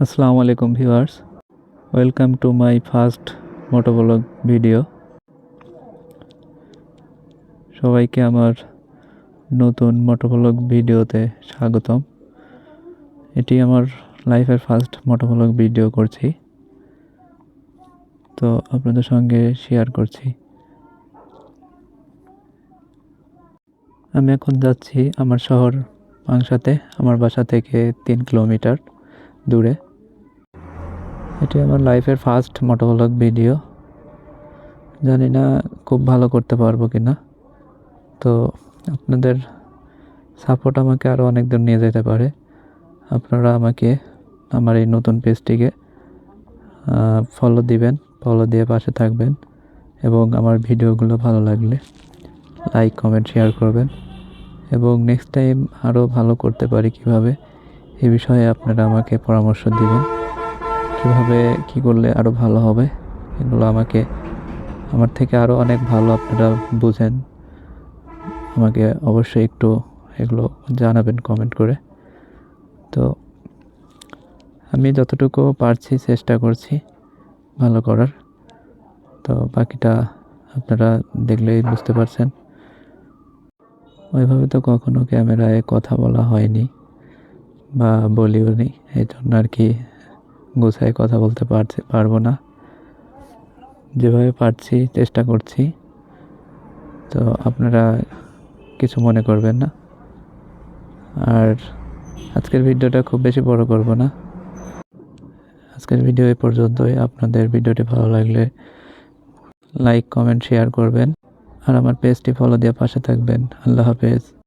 আসসালামু আলাইকুম viewers, welcome to my first motovlog video. সবাইকে আমার নতুন মোটোব্লগ ভিডিওতে স্বাগতম। এটি আমার লাইফের ফার্স্ট মোটোব্লগ ভিডিও করছি, তো আপনাদের সঙ্গে শেয়ার করছি। আমি এখন যাচ্ছি আমার শহর পাংশাতে, আমার বাসা থেকে 3 কিলোমিটার দূরে। এটি আমার লাইফের ফার্স্ট মোটোব্লগ ভিডিও। জানি না খুব ভালো করতে পারবো কিনা, তো আপনাদের সাপোর্ট আমাকে আরও অনেক দূর নিয়ে যেতে পারে। আপনারা আমাকে আমার এই নতুন পেজটিকে ফলো দিবেন, ফলো দিয়ে পাশে থাকবেন এবং আমার ভিডিওগুলো ভালো লাগলে লাইক কমেন্ট শেয়ার করবেন এবং নেক্সট টাইম আরও ভালো করতে পারি কিভাবে, এই বিষয়ে আপনারা আমাকে পরামর্শ দিবেন। কিভাবে কি করলে আরও ভালো হবে, এগুলো আমার থেকে আরও অনেক ভালো আপনারা বুঝেন। আমাকে অবশ্যই একটু এগুলো জানাবেন কমেন্ট করে। তো আমি যতটুকু পারছি চেষ্টা করছি ভালো করার, তো বাকিটা আপনারা দেখলেই বুঝতে পারছেন। ওইভাবে তো কখনো ক্যামেরায় কথা বলা হয়নি বা বলিও নি, এই জন্য আর কি গুছায় কথা বলতে পারবো না। যেভাবে পারছি চেষ্টা করছি, তো আপনারা কিছু মনে করবেন না। আর আজকের ভিডিওটা খুব বেশি বড় করব না, আজকের ভিডিও এই পর্যন্তই। আপনাদের ভিডিওটি ভালো লাগলে লাইক কমেন্ট শেয়ার করবেন আর আমার পেজটি ফলো দিয়ে পাশে থাকবেন। আল্লাহ হাফেজ।